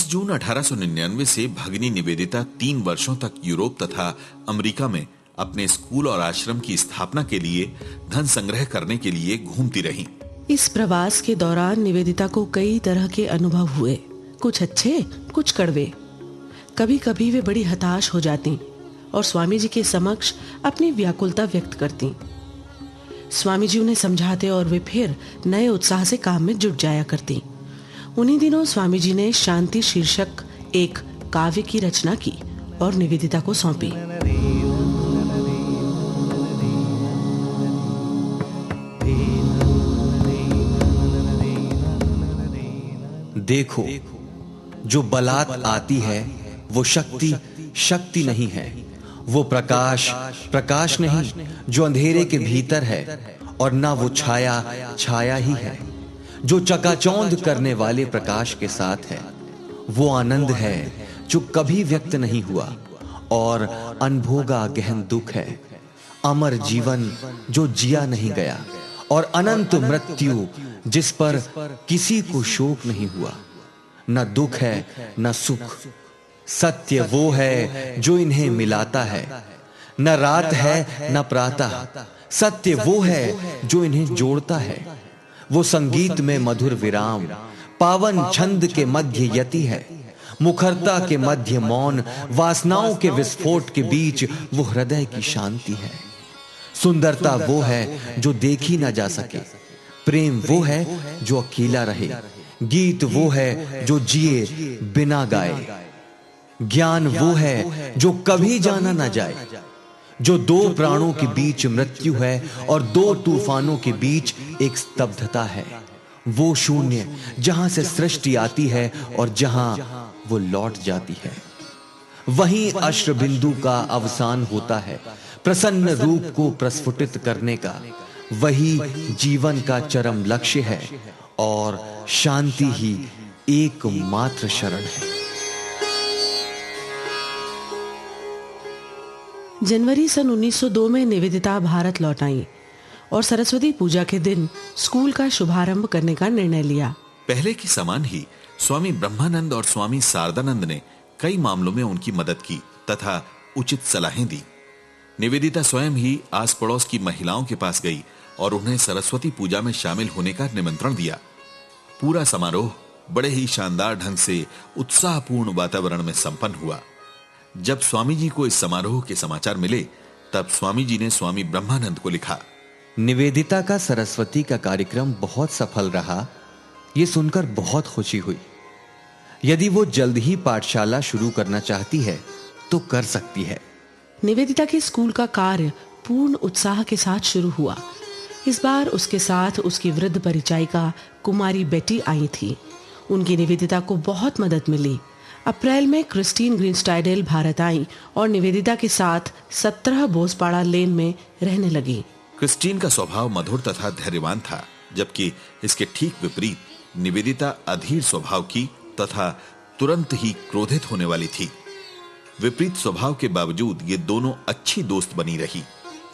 10 जून 1899 से भगिनी निवेदिता 3 वर्षों तक यूरोप तथा अमेरिका में अपने स्कूल और आश्रम की स्थापना के लिए धन संग्रह करने के लिए घूमती रहीं। इस प्रवास के दौरान निवेदिता को कई तरह के अनुभव हुए, कुछ अच्छे, कुछ कड़वे। कभी कभी वे बड़ी हताश हो जाती और स्वामी जी के समक्ष अपनी व्याकुलता व्यक्त करती। स्वामी जी उन्हें समझाते और वे फिर नए उत्साह से काम में जुट जाया करती। उन्हीं दिनों स्वामी जी ने शांति शीर्षक एक काव्य की रचना की और निवेदिता को सौंपी। देखो, जो बलात् आती है वो शक्ति शक्ति नहीं है, वो प्रकाश प्रकाश नहीं जो अंधेरे के भीतर है, और ना वो छाया छाया ही है जो चकाचौंध करने वाले प्रकाश के साथ है। वो आनंद है जो कभी व्यक्त नहीं हुआ और अनभोगा गहन दुख है, अमर जीवन जो जिया नहीं गया और अनंत मृत्यु जिस पर किसी को शोक नहीं हुआ। न दुख है न सुख, सत्य वो है जो इन्हें मिलाता है। न रात है न प्रातः, सत्य वो है जो इन्हें जोड़ता है। वो संगीत में मधुर विराम, पावन छंद के मध्य यति है। मुखरता के मध्य मौन, वासनाओं के विस्फोट के बीच वो हृदय की शांति है। सुंदरता वो है जो देखी ना जा सके, प्रेम वो है जो अकेला रहे, गीत वो है जो जिए बिना गाए, ज्ञान वो है जो कभी जाना ना जाए। जो दो प्राणों के बीच मृत्यु है और दो तूफानों के बीच एक स्तब्धता है, वो शून्य जहां से सृष्टि आती है और जहां वो लौट जाती है। वहीं अश्रु बिंदु का अवसान होता है, प्रसन्न रूप को प्रस्फुटित करने का। वही जीवन का चरम लक्ष्य है और शांति ही एकमात्र शरण है। जनवरी सन 1902 में निवेदिता भारत लौट आई और सरस्वती पूजा के दिन स्कूल का शुभारंभ करने का निर्णय लिया। पहले के समान ही स्वामी ब्रह्मानंद और स्वामी शारदानंद ने कई मामलों में उनकी मदद की तथा उचित सलाहें दी। निवेदिता स्वयं ही आस पड़ोस की महिलाओं के पास गई और उन्हें सरस्वती पूजा में शामिल होने का निमंत्रण दिया। पूरा समारोह बड़े ही शानदार ढंग से उत्साहपूर्ण वातावरण में संपन्न हुआ। जब स्वामी जी को इस समारोह के समाचार मिले, तब स्वामी जी ने स्वामी ब्रह्मानंद को लिखा, निवेदिता का सरस्वती का कार्यक्रम बहुत सफल रहा। यह सुनकर बहुत खुशी हुई। यदि वो जल्द ही पाठशाला शुरू करना चाहती है तो कर सकती है। निवेदिता के स्कूल का कार्य पूर्ण उत्साह के साथ शुरू हुआ। इस बार उसके साथ उसकी वृद्ध परिचारिका कुमारी बेटी आई थी। उनकी निवेदिता को बहुत मदद मिली। अप्रैल में क्रिस्टीन ग्रीनस्टाइडेल भारत आई और निवेदिता के साथ 17 बोसपाड़ा लेन में रहने लगी। क्रिस्टीन का स्वभाव मधुर तथा धैर्यवान था, जबकि इसके ठीक विपरीत निवेदिता अधीर स्वभाव की तथा तुरंत ही क्रोधित होने वाली थी। विपरीत स्वभाव के बावजूद ये दोनों अच्छी दोस्त बनी रही।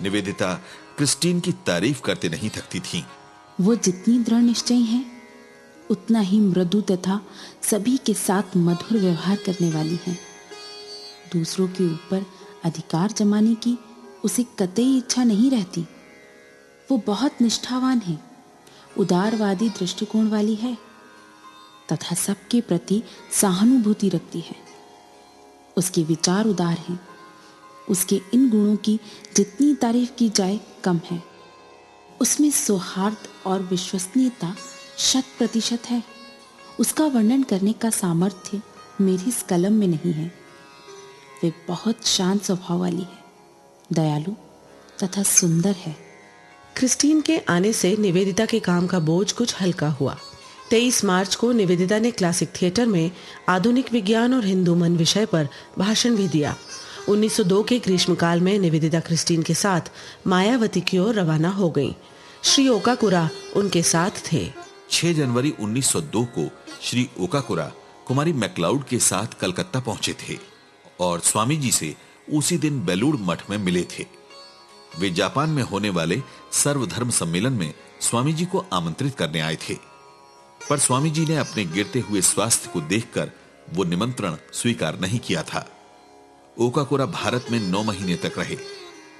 निवेदिता क्रिस्टीन की तारीफ करते नहीं थकती थी। वो जितनी दृढ़ निश्चयी है, उतना ही मृदु तथा सभी के साथ मधुर व्यवहार करने वाली है। दूसरों के ऊपर अधिकार जमाने की उसे कतई इच्छा नहीं रहती। वो बहुत निष्ठावान है, उदारवादी दृष्टिकोण वाली है तथा सबके प्रति सहानुभूति रखती है। उसके विचार उदार हैं। उसके इन गुणों की जितनी तारीफ की जाए कम है। उसमें सौहार्द और विश्वसनीयता 100% है। उसका वर्णन करने का सामर्थ्य मेरी इस कलम में नहीं है। वे बहुत शांत स्वभाव वाली है, दयालु तथा सुंदर है। क्रिस्टीन के आने से निवेदिता के काम का बोझ कुछ हल्का हुआ। 23 मार्च को निवेदिता ने क्लासिक थिएटर में आधुनिक विज्ञान और हिंदू मन विषय पर भाषण भी दिया। 1902 के ग्रीष्मकाल में निवेदिता क्रिस्टीन के साथ मायावती की ओर रवाना हो गईं। श्री ओकाकुरा उनके साथ थे। 6 जनवरी 1902 को श्री ओकाकुरा कुमारी मैक्लाउड के साथ कलकत्ता पहुंचे थे और स्वामी जी से उसी दिन बेलूड़ मठ में मिले थे। वे जापान में होने वाले सर्वधर्म सम्मेलन में स्वामी जी को आमंत्रित करने आए थे, पर स्वामी जी ने अपने गिरते हुए स्वास्थ्य को देखकर वो निमंत्रण स्वीकार नहीं किया था। ओकाकुरा भारत में 9 महीने तक रहे।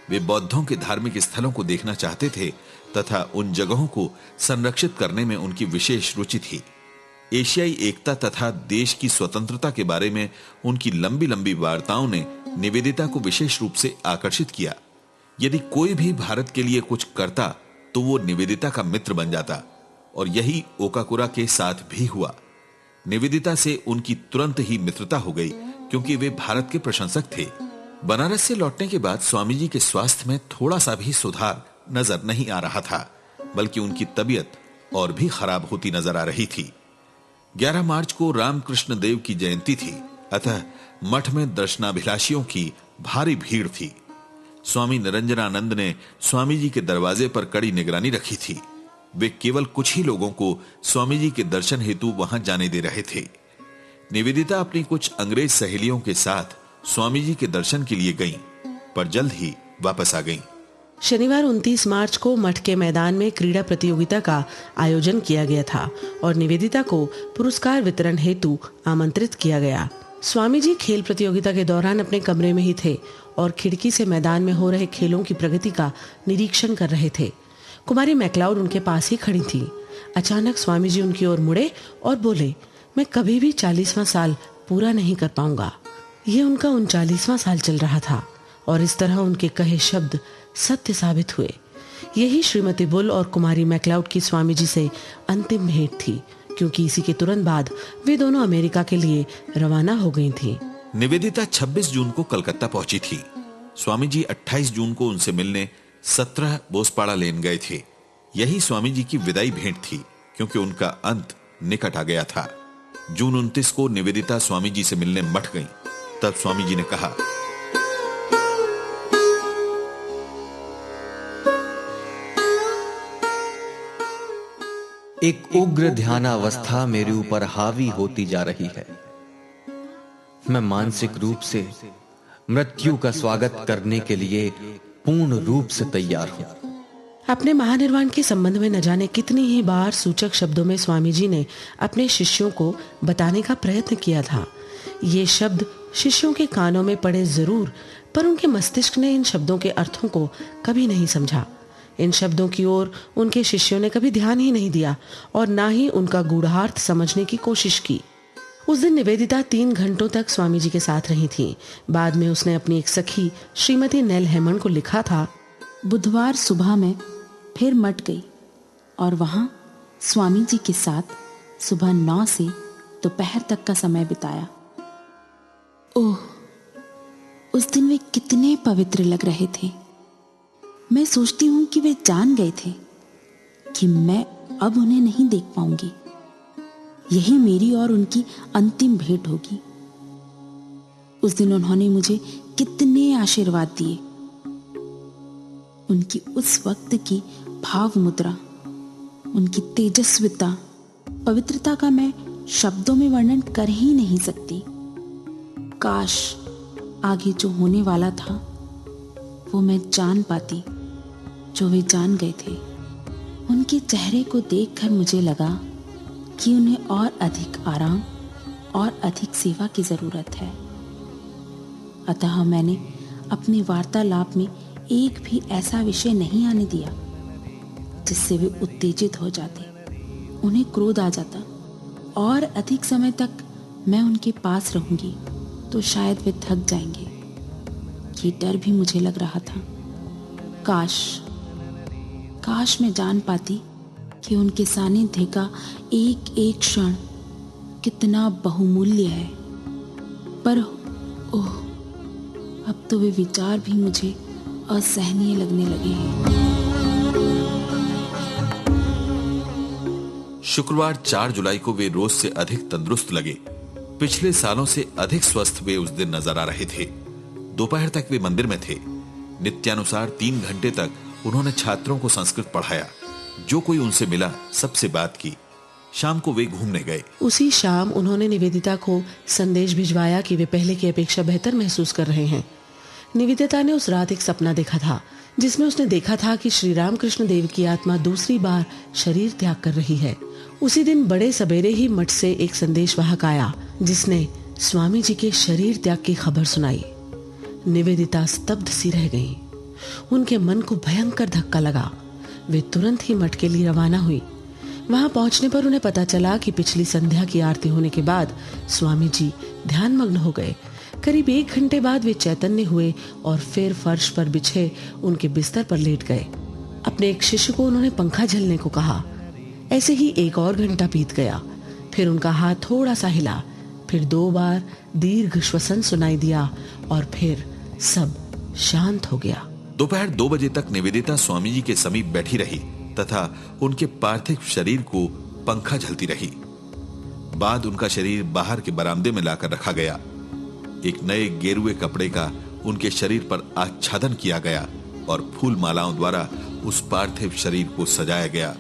वे बौद्धों के धार्मिक स्थलों को देखना चाहते थे तथा उन जगहों को संरक्षित करने में उनकी विशेष रुचि थी। एशियाई एकता तथा देश की स्वतंत्रता के बारे में उनकी लंबी लंबी वार्ताओं ने निवेदिता को विशेष रूप से आकर्षित किया। यदि कोई भी भारत के लिए कुछ करता तो वो निवेदिता का मित्र बन जाता, और यही ओकाकुरा के साथ भी हुआ। निवेदिता से उनकी तुरंत ही मित्रता हो गई, क्योंकि वे भारत के प्रशंसक थे। बनारस से लौटने के बाद स्वामी जी के स्वास्थ्य में थोड़ा सा भी सुधार नजर नहीं आ रहा था, बल्कि उनकी तबीयत और भी खराब होती नजर आ रही थी। 11 मार्च को रामकृष्ण देव की जयंती थी, अतः मठ में दर्शनाभिलाषियों की भारी भीड़ थी। स्वामी निरंजनानंद ने स्वामी जी के दरवाजे पर कड़ी निगरानी रखी थी। वे केवल कुछ ही लोगों को स्वामी जी के दर्शन हेतु वहां जाने दे रहे थे। निवेदिता अपनी कुछ अंग्रेज सहेलियों के साथ स्वामी जी के दर्शन के लिए गईं, पर जल्द ही वापस आ गईं। शनिवार 29 मार्च को मठ के मैदान में क्रीड़ा प्रतियोगिता का आयोजन किया गया था और निवेदिता को पुरस्कार वितरण हेतु आमंत्रित किया गया। स्वामी जी खेल प्रतियोगिता के दौरान अपने कमरे में ही थे और खिड़की से मैदान में हो रहे खेलों की प्रगति का निरीक्षण कर रहे थे। कुमारी मैक्लाउड उनके पास ही खड़ी थी। अचानक स्वामी जी उनकी ओर मुड़े और बोले, मैं कभी भी 40वां साल पूरा नहीं कर पाऊंगा। ये उनका 39वां साल चल रहा था और इस तरह उनके कहे शब्द सत्य साबित हुए। यही श्रीमती बुल और कुमारी मैक्लाउड की स्वामी जी से अंतिम भेंट थी, क्योंकि इसी के तुरंत बाद वे दोनों अमेरिका के लिए रवाना हो गई थी। निवेदिता 26 जून को कलकत्ता पहुंची थी। स्वामी जी 28 जून को उनसे मिलने 17 बोसपाड़ा लेन गए थे। यही स्वामी जी की विदाई भेंट थी, क्योंकि उनका अंत निकट आ गया था। जून 29 को निवेदिता स्वामी जी से मिलने मठ गईं। तब स्वामी जी ने कहा, एक उग्र ध्यानावस्था मेरे ऊपर हावी होती जा रही है। मैं मानसिक रूप से मृत्यु का स्वागत करने के लिए पूर्ण रूप से तैयार हूं। अपने महानिर्वाण के संबंध में न जाने कितनी ही बार सूचक शब्दों में स्वामी जी ने अपने शिष्यों को बताने का प्रयत्न किया था। ये शब्द शिष्यों के कानों में पड़े जरूर, पर उनके मस्तिष्क ने इन शब्दों के अर्थों को कभी नहीं समझा। इन शब्दों की ओर उनके शिष्यों ने कभी ध्यान ही नहीं दिया और ना ही उनका गूढ़ार्थ समझने की कोशिश की। उस दिन निवेदिता 3 घंटों तक स्वामी जी के साथ रही थी। बाद में उसने अपनी एक सखी श्रीमती नेल हेमन को लिखा था, बुधवार सुबह में फिर मट गई और वहां स्वामी जी के साथ सुबह 9 से दोपहर तक का समय बिताया। ओह, उस दिन वे कितने पवित्र लग रहे थे। मैं सोचती हूं कि वे जान गए थे कि मैं अब उन्हें नहीं देख पाऊंगी। यही मेरी और उनकी अंतिम भेंट होगी। उस दिन उन्होंने मुझे कितने आशीर्वाद दिए। उनकी उस वक्त की भाव मुद्रा, उनकी तेजस्विता, पवित्रता का मैं शब्दों में वर्णन कर ही नहीं सकती। काश आगे जो होने वाला था वो मैं जान पाती, जो वे जान गए थे। उनके चेहरे को देखकर मुझे लगा कि उन्हें और अधिक आराम और अधिक सेवा की जरूरत है। अतः मैंने अपने वार्तालाप में एक भी ऐसा विषय नहीं आने दिया जिससे वे उत्तेजित हो जाते, उन्हें क्रोध आ जाता और अधिक समय तक मैं उनके पास रहूंगी तो शायद वे थक जाएंगे। ये डर भी मुझे लग रहा था। काश मैं जान पाती कि उनके सानिध्य का एक एक क्षण कितना बहुमूल्य है। पर ओह, अब तो वे विचार भी मुझे असहनीय लगने लगे हैं। शुक्रवार 4 जुलाई को वे रोज से अधिक तंदुरुस्त लगे। पिछले सालों से अधिक स्वस्थ वे उस दिन नजर आ रहे थे। दोपहर तक वे मंदिर में थे। नित्यानुसार 3 घंटे तक उन्होंने छात्रों को संस्कृत पढ़ाया। जो कोई उनसे मिला सबसे बात की। शाम को वे घूमने गए। उसी शाम उन्होंने निवेदिता को संदेश भिजवाया कि वे पहले की अपेक्षा बेहतर महसूस कर रहे हैं। निवेदिता ने उस रात एक सपना देखा था जिसमें उसने देखा था कि श्री रामकृष्ण देव की आत्मा दूसरी बार शरीर त्याग कर रही है। उसी दिन बड़े सवेरे ही मठ से एक संदेशवाहक आया जिसने स्वामी जी के शरीर त्याग की खबर सुनाई। निवेदिता स्तब्ध सी रह गई। उनके मन को भयंकर धक्का लगा। वे तुरंत ही मठ के लिए रवाना हुई। वहां पहुंचने पर उन्हें पता चला कि पिछली संध्या की आरती होने के बाद स्वामी जी ध्यानमग्न हो गए। करीब 1 घंटे बाद वे चैतन्य हुए और फिर फर्श पर बिछे उनके बिस्तर पर लेट गए। अपने एक शिष्य को उन्होंने पंखा झलने को कहा। ऐसे ही 1 और घंटा बीत गया। फिर उनका हाथ थोड़ा सा हिला, फिर 2 बार दीर्घ श्वसन सुनाई दिया और फिर सब शांत हो गया। दोपहर 2 बजे तक निवेदिता स्वामी जी के समीप बैठी रही तथा उनके पार्थिव शरीर को पंखा झलती रही। बाद उनका शरीर बाहर के बरामदे में लाकर रखा गया। एक नए गेरुए कपड़े का उनके शरीर पर आच्छादन किया गया और फूल मालाओं द्वारा उस पार्थिव शरीर को सजाया गया।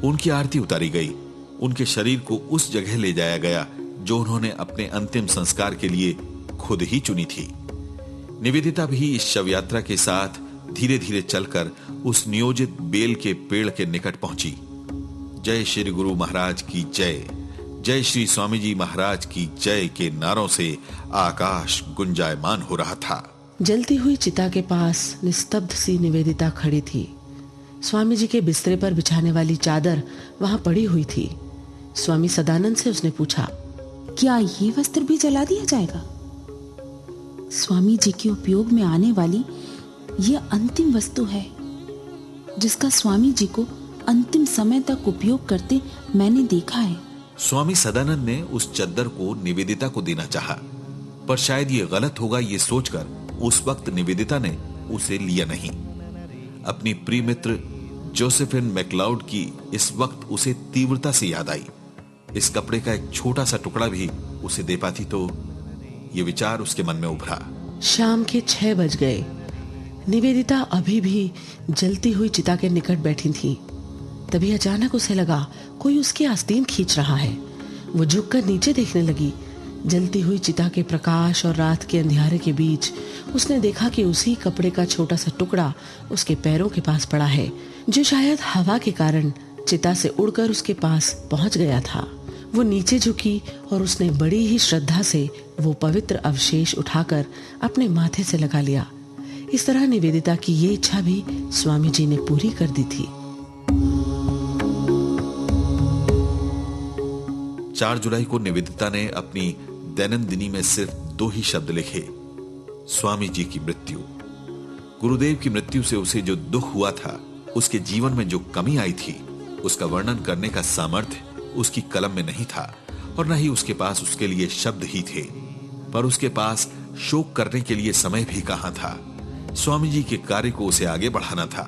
उनकी आरती उतारी गई। उनके शरीर को उस जगह ले जाया गया जो उन्होंने अपने अंतिम संस्कार के लिए खुद ही चुनी थी। निवेदिता भी इस शव यात्रा के साथ धीरे धीरे चलकर उस नियोजित बेल के पेड़ के निकट पहुंची। जय श्री गुरु महाराज की जय, जय श्री स्वामी जी महाराज की जय के नारों से आकाश गुंजायमान हो रहा था। जलती हुई चिता के पास निस्तब्ध सी निवेदिता खड़ी थी। स्वामी जी के बिस्तरे पर बिछाने वाली चादर वहां पड़ी हुई थी। स्वामी सदानंद से उसने पूछा, क्या ये वस्त्र भी जला दिया जाएगा? स्वामी जी के उपयोग में आने वाली ये अंतिम वस्तु है जिसका स्वामी जी को अंतिम समय तक उपयोग करते मैंने देखा है। स्वामी सदानंद ने उस चद्दर को निवेदिता को देना चाहा, पर शायद ये गलत होगा ये सोचकर उस वक्त निवेदिता ने उसे लिया नहीं। अपनी प्रिय मित्र जोसेफिन मैक्लाउड की इस वक्त उसे तीव्रता से याद आई। इस कपड़े का एक छोटा सा टुकड़ा भी उसे दे पाती तो, ये विचार उसके मन में उभरा। शाम के 6 बज गए। निवेदिता अभी भी जलती हुई चिता के निकट बैठी थी। तभी अचानक उसे लगा कोई उसके आस्तीन खींच रहा है। वो झुककर नीचे देखने लगी। जलती हुई चिता के प्रकाश और रात के अंधियारे के बीच उसने देखा कि उसी कपड़े का छोटा सा टुकड़ा उसके पैरों के पास पड़ा है, जो शायद हवा के कारण चिता से उड़कर उसके पास पहुंच गया था। वो नीचे झुकी और उसने बड़ी ही श्रद्धा से वो पवित्र अवशेष उठाकर अपने माथे से लगा लिया। इस तरह निवेदिता की ये इच्छा भी स्वामी जी ने पूरी कर दी थी। 4 जुलाई को निवेदिता ने अपनी दैनंदिनी में सिर्फ 2 ही शब्द लिखे, स्वामी जी की मृत्यु। गुरुदेव की मृत्यु से उसे जो दुख हुआ था, उसके जीवन में जो कमी आई थी, उसका वर्णन करने का सामर्थ्य उसकी कलम में नहीं था और न ही उसके पास उसके लिए शब्द ही थे। पर उसके पास शोक करने के लिए समय भी कहां था। स्वामी जी के कार्य को उसे आगे बढ़ाना था।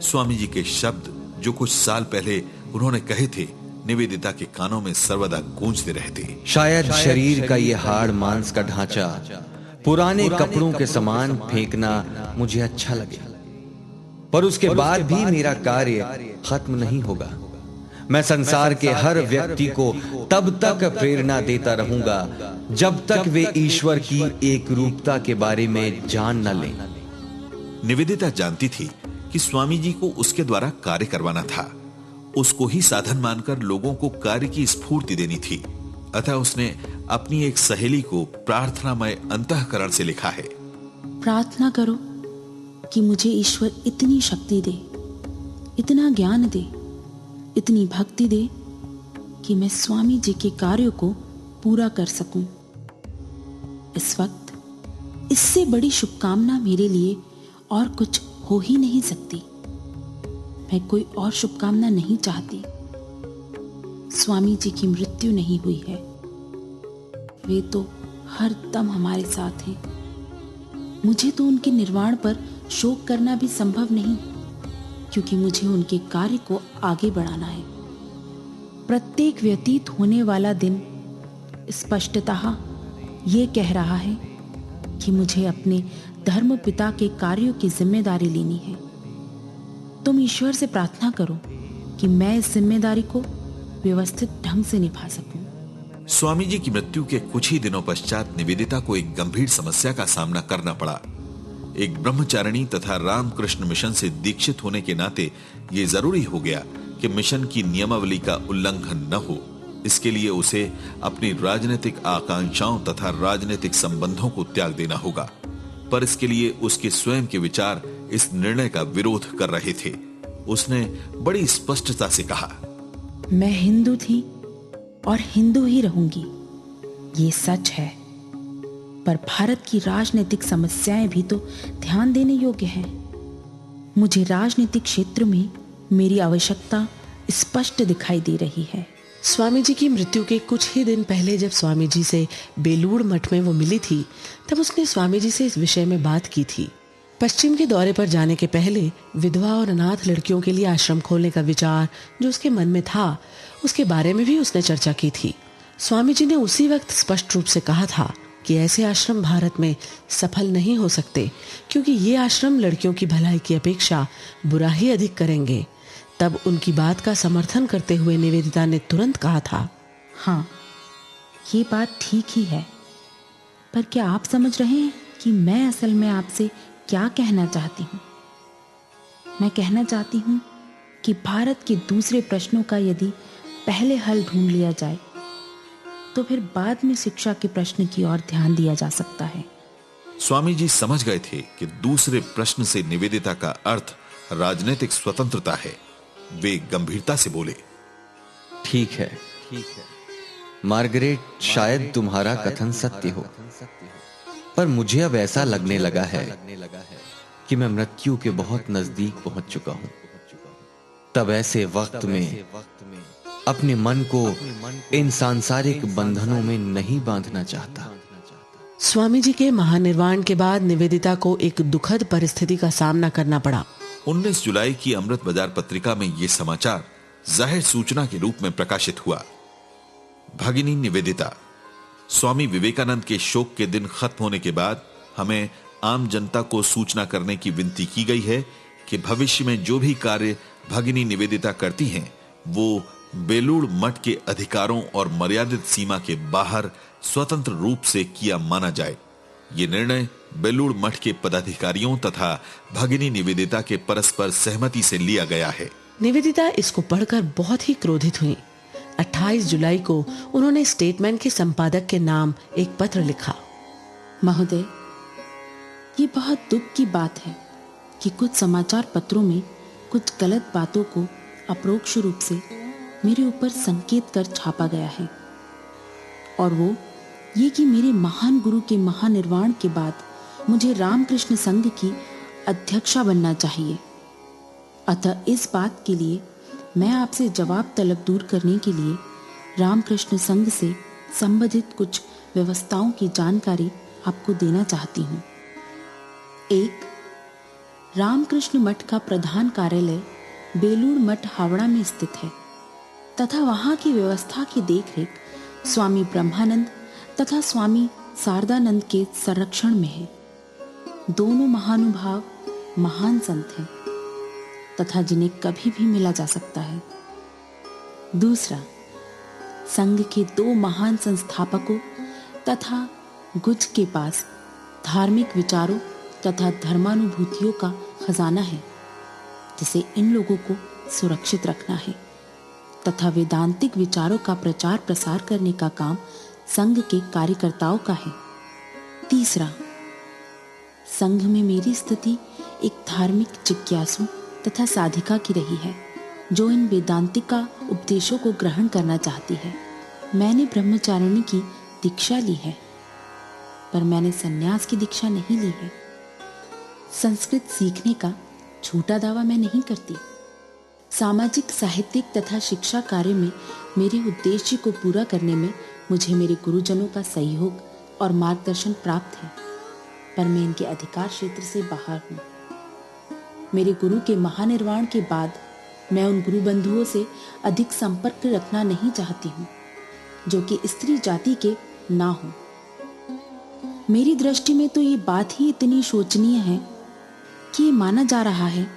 स्वामी जी के शब्द जो कुछ साल पहले उन्होंने कहे थे, निवेदिता के कानों में सर्वदा गूंजते रहते। शायद शरीर का ये हाड़ मांस का ढांचा पुराने कपड़ों के समान फेंकना मुझे अच्छा लगे, पर उसके बाद भी मेरा कार्य खत्म नहीं होगा। मैं संसार के हर व्यक्ति को तब तक प्रेरणा देता रहूंगा जब तक वे ईश्वर की एक रूपता के बारे में जान न लें। निवेदिता जानती थी कि स्वामी जी को उसके द्वारा कार्य करवाना था। उसको ही साधन मानकर लोगों को कार्य की स्फूर्ति देनी थी। अतः उसने अपनी एक सहेली को प्रार्थनामय अंतःकरण से लिखा है, प्रार्थना करो कि मुझे ईश्वर इतनी शक्ति दे, इतना ज्ञान दे, इतनी भक्ति दे कि मैं स्वामी जी के कार्यों को पूरा कर सकूं। इस वक्त इससे बड़ी शुभकामना मेरे लिए और कुछ हो ही नहीं सकती। मैं कोई और शुभकामना नहीं चाहती। स्वामी जी की मृत्यु नहीं हुई है, वे तो हर दम हमारे साथ हैं। मुझे तो उनके निर्वाण पर शोक करना भी संभव नहीं, क्योंकि मुझे उनके कार्य को आगे बढ़ाना है। प्रत्येक व्यतीत होने वाला दिन स्पष्टतः ये कह रहा है कि मुझे अपने धर्म पिता के कार्यों की जिम्मेदारी लेनी है। तुम ईश्वर से प्रार्थना करो कि मैं इस जिम्मेदारी को व्यवस्थित ढंग से निभा सकूं। स्वामी जी की मृत्यु के कुछ ही दिनों पश्चात निवेदिता को एक गंभीर समस्या का सामना करना पड़ा। एक ब्रह्मचारिणी तथा रामकृष्ण मिशन से दीक्षित होने के नाते यह जरूरी हो गया कि मिशन की नियमावली का उल्लंघन न हो। इसके लिए उसे अपनी राजनीतिक आकांक्षाओं तथा राजनीतिक संबंधों को त्याग देना होगा, पर इसके लिए उसके स्वयं के विचार इस निर्णय का विरोध कर रहे थे। उसने बड़ी स्पष्टता से कहा, मैं हिंदू थी और हिंदू ही रहूंगी, ये सच है, पर भारत की राजनीतिक समस्याएं भी तो ध्यान देने योग्य हैं। मुझे राजनीतिक क्षेत्र में मेरी आवश्यकता स्पष्ट दिखाई दे रही है। स्वामी जी की मृत्यु के कुछ ही दिन पहले जब स्वामी जी से बेलूड़ मठ में वो मिली थी, तब उसने स्वामी जी से इस विषय में बात की थी। पश्चिम के दौरे पर जाने के पहले विधवा और अनाथ लड़कियों के लिए आश्रम खोलने का विचार जो उसके मन में था, उसके बारे में भी उसने चर्चा की थी। स्वामी जी ने उसी वक्त स्पष्ट रूप से कहा था कि ऐसे आश्रम भारत में सफल नहीं हो सकते, क्योंकि ये आश्रम लड़कियों की भलाई की अपेक्षा बुरा ही अधिक करेंगे। तब उनकी बात का समर्थन करते हुए निवेदिता ने तुरंत कहा था, हाँ, ये बात ठीक ही है, पर क्या आप समझ रहे हैं कि मैं असल में आपसे क्या कहना चाहती हूँ? मैं कहना चाहती हूँ कि भारत के दूसरे प्रश्नों का यदि पहले हल ढूंढ लिया जाए तो फिर बाद में शिक्षा के प्रश्न की ओर ध्यान दिया जा सकता है। स्वामी जी समझ गए थे कि दूसरे प्रश्न से निवेदिता का अर्थ राजनीतिक स्वतंत्रता है। वे गंभीरता से बोले, ठीक है, मार्गरेट, शायद तुम्हारा कथन सत्य हो, पर मुझे अब ऐसा लगने लगा है कि मैं मृत्यु के बहुत नजदीक पहुंच चुका हूं। तब ऐसे वक्त में अपने मन को इन सांसारिक बंधनों में नहीं बांधना चाहता। स्वामी जी के महानिर्वाण के बाद निवेदिता को एक दुखद परिस्थिति का सामना करना पड़ा। 19 जुलाई की अमृत बाजार पत्रिका में यह समाचार जाहिर सूचना के रूप में प्रकाशित हुआ। भगिनी निवेदिता, स्वामी विवेकानंद के शोक के दिन खत्म होने के बाद हमें आम जनता को सूचना करने की विनती की गई है कि भविष्य में जो भी कार्य भगिनी निवेदिता करती हैं, वो बेलूड़ मठ के अधिकारों और मर्यादित सीमा के बाहर स्वतंत्र रूप से किया माना जाए। ये निर्णय बेलूड़ मठ के पदाधिकारियों तथा भगिनी निवेदिता के परस्पर सहमति से लिया गया है। निवेदिता इसको पढ़कर बहुत ही क्रोधित हुई। 28 जुलाई को उन्होंने स्टेटमेंट के संपादक के नाम एक पत्र लिखा। महोदय, ये बहुत दुख की बात है कि कुछ समाचार पत्रों में कुछ गलत बातों को अपरोक्ष रूप से मेरे ऊपर संकेत कर छापा गया है, और वो ये कि मेरे महान गुरु के महानिर्वाण के बाद मुझे रामकृष्ण संघ की अध्यक्षा बनना चाहिए। अतः इस बात के लिए मैं आपसे जवाब तलब दूर करने के लिए रामकृष्ण संघ से संबंधित कुछ व्यवस्थाओं की जानकारी आपको देना चाहती हूँ। 1. रामकृष्ण मठ का प्रधान कार्यालय बेलूड़ मठ हावड़ा में स्थित है तथा वहाँ की व्यवस्था की देखरेख स्वामी ब्रह्मानंद तथा स्वामी शारदानंद के संरक्षण में है। दोनों महानुभाव महान संत हैं तथा जिन्हें कभी भी मिला जा सकता है। 2. संघ के 2 महान संस्थापकों तथा गुज के पास धार्मिक विचारों तथा धर्मानुभूतियों का खजाना है, जिसे इन लोगों को सुरक्षित रखना है तथा वेदांतिक विचारों का प्रचार प्रसार करने का काम संघ के कार्यकर्ताओं का है। 3. संघ में मेरी स्थिति एक धार्मिक जिज्ञासु तथा साधिका की रही है, जो इन वेदांतिका उपदेशों को ग्रहण करना चाहती है। मैंने ब्रह्मचारिणी की दीक्षा ली है, पर मैंने सन्यास की दीक्षा नहीं ली है। संस्कृत सीखने का झूठा दावा मैं नहीं करती। सामाजिक, साहित्यिक तथा शिक्षा कार्य में मेरे उद्देश्य को पूरा करने में मुझे मेरे गुरुजनों का सहयोग और मार्गदर्शन प्राप्त है, पर मैं इनके अधिकार क्षेत्र से बाहर हूँ। मेरे गुरु के महानिर्वाण के बाद मैं उन गुरु बंधुओं से अधिक संपर्क रखना नहीं चाहती हूँ जो कि स्त्री जाति के ना हो। मेरी दृष्टि में तो ये बात ही इतनी शोचनीय है कि ये माना जा रहा है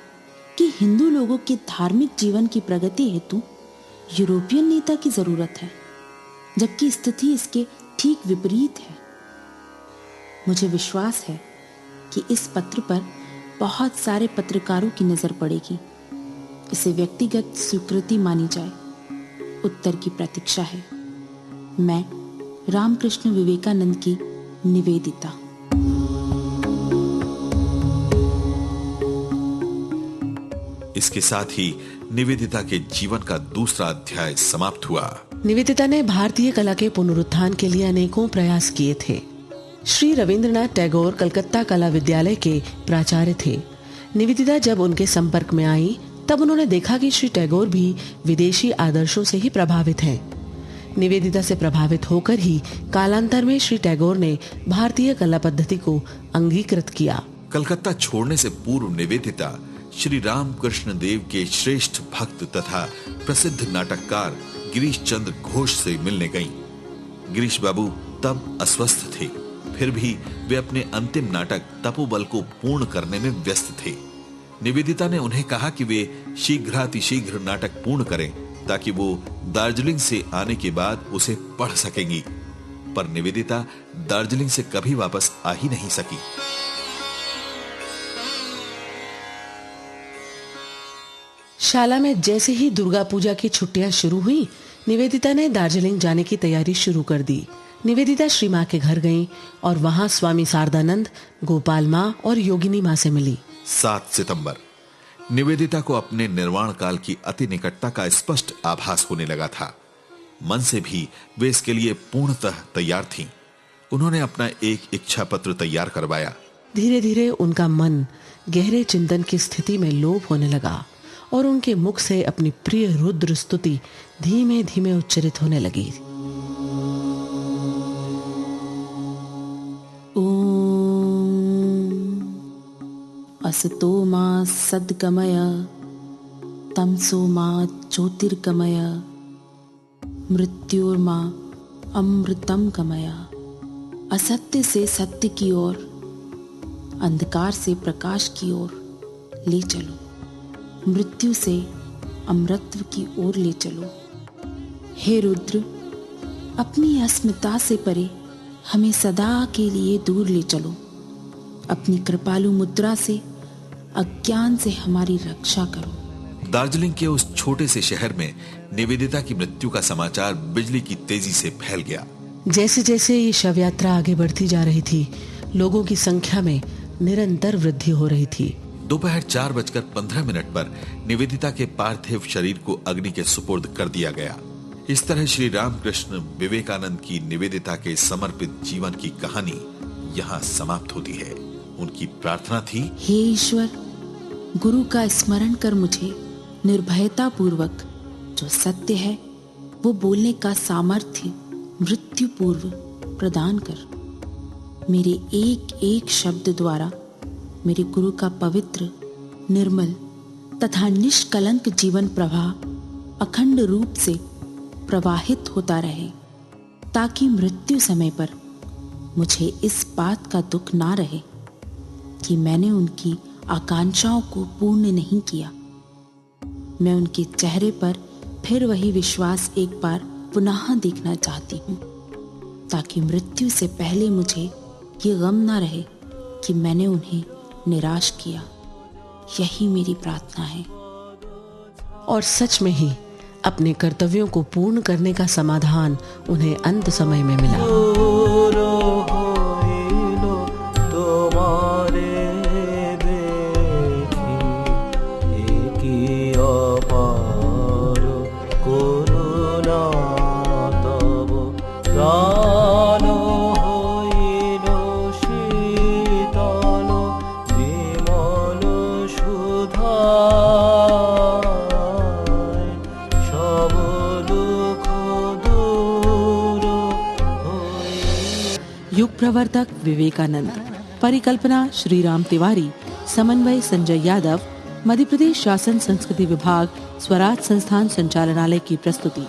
कि हिंदू लोगों के धार्मिक जीवन की प्रगति हेतु यूरोपियन नेता की जरूरत है, जबकि स्थिति इसके ठीक विपरीत है। मुझे विश्वास है कि इस पत्र पर बहुत सारे पत्रकारों की नजर पड़ेगी। इसे व्यक्तिगत स्वीकृति मानी जाए। उत्तर की प्रतीक्षा है। मैं रामकृष्ण विवेकानंद की निवेदिता। इसके साथ ही निवेदिता के जीवन का दूसरा अध्याय समाप्त हुआ। निवेदिता ने भारतीय कला के पुनरुत्थान के लिए अनेकों प्रयास किए थे। श्री रविंद्रनाथ टैगोर कलकत्ता कला विद्यालय के प्राचार्य थे। निवेदिता जब उनके संपर्क में आई तब उन्होंने देखा कि श्री टैगोर भी विदेशी आदर्शों से ही प्रभावित हैं। निवेदिता से प्रभावित होकर ही कालांतर में श्री टैगोर ने भारतीय कला पद्धति को अंगीकृत किया। कलकत्ता छोड़ने से पूर्व निवेदिता श्री रामकृष्ण देव के श्रेष्ठ भक्त तथा प्रसिद्ध नाटककार गिरीश चंद्र घोष से मिलने गईं। गिरीश बाबू तब अस्वस्थ थे, फिर भी वे अपने अंतिम नाटक तपोबल को पूर्ण करने में व्यस्त थे। निवेदिता ने उन्हें कहा कि वे शीघ्रातिशीघ्र नाटक पूर्ण करें ताकि वो दार्जिलिंग से आने के बाद उसे पढ़ सकेंगी, पर निवेदिता दार्जिलिंग से कभी वापस आ ही नहीं सकी। शाला में जैसे ही दुर्गा पूजा की छुट्टियां शुरू हुई, निवेदिता ने दार्जिलिंग जाने की तैयारी शुरू कर दी। निवेदिता श्री माँ के घर गईं और वहां स्वामी शारदानंद, गोपाल माँ और योगिनी माँ से मिली। 7 सितंबर निवेदिता को अपने निर्वाण काल की अति निकटता का स्पष्ट आभास होने लगा था। मन से भी वे इसके लिए पूर्णतः तैयार थीं। उन्होंने अपना एक इच्छा पत्र तैयार करवाया। धीरे धीरे उनका मन गहरे चिंतन की स्थिति में लोप होने लगा और उनके मुख से अपनी प्रिय रुद्र स्तुति धीमे धीमे उच्चरित होने लगी। असतो मा सद्गमय तमसो मा ज्योतिर्गमय मृत्युर्मा अमृतम गमय। असत्य से सत्य की ओर, अंधकार से प्रकाश की ओर ले चलो, मृत्यु से अमृतत्व की ओर ले चलो। हे रुद्र, अपनी अस्मिता से परे हमें सदा के लिए दूर ले चलो। अपनी कृपालु मुद्रा से अज्ञान से हमारी रक्षा करो। दार्जिलिंग के उस छोटे से शहर में निवेदिता की मृत्यु का समाचार बिजली की तेजी से फैल गया। जैसे जैसे ये शव यात्रा आगे बढ़ती जा रही थी, लोगों की संख्या में निरंतर वृद्धि हो रही थी। दोपहर 4:15 पर निवेदिता के पार्थिव शरीर को अग्नि के सुपुर्द कर दिया गया। इस तरह श्री रामकृष्ण विवेकानंद की निवेदिता के समर्पित जीवन की कहानी यहाँ समाप्त होती है। उनकी प्रार्थना थी, हे ईश्वर, गुरु का स्मरण कर मुझे निर्भयता पूर्वक जो सत्य है वो बोलने का सामर्थ्य मृत्यु पूर्व प्रदान कर। मेरे एक एक शब्द द्वारा मेरे गुरु का पवित्र, निर्मल तथा निष्कलंक जीवन प्रवाह अखंड रूप से प्रवाहित होता रहे, ताकि मृत्यु समय पर मुझे इस बात का दुख ना रहे कि मैंने उनकी आकांक्षाओं को पूर्ण नहीं किया। मैं उनके चेहरे पर फिर वही विश्वास एक बार पुनः देखना चाहती हूँ, ताकि मृत्यु से पहले मुझे ये गम ना रहे कि मैंने उन्हें निराश किया। यही मेरी प्रार्थना है। और सच में ही अपने कर्तव्यों को पूर्ण करने का समाधान उन्हें अंत समय में मिला। युग प्रवर्तक विवेकानंद, परिकल्पना श्री राम तिवारी, समन्वय संजय यादव, मध्य प्रदेश शासन संस्कृति विभाग, स्वराज संस्थान संचालनालय की प्रस्तुति।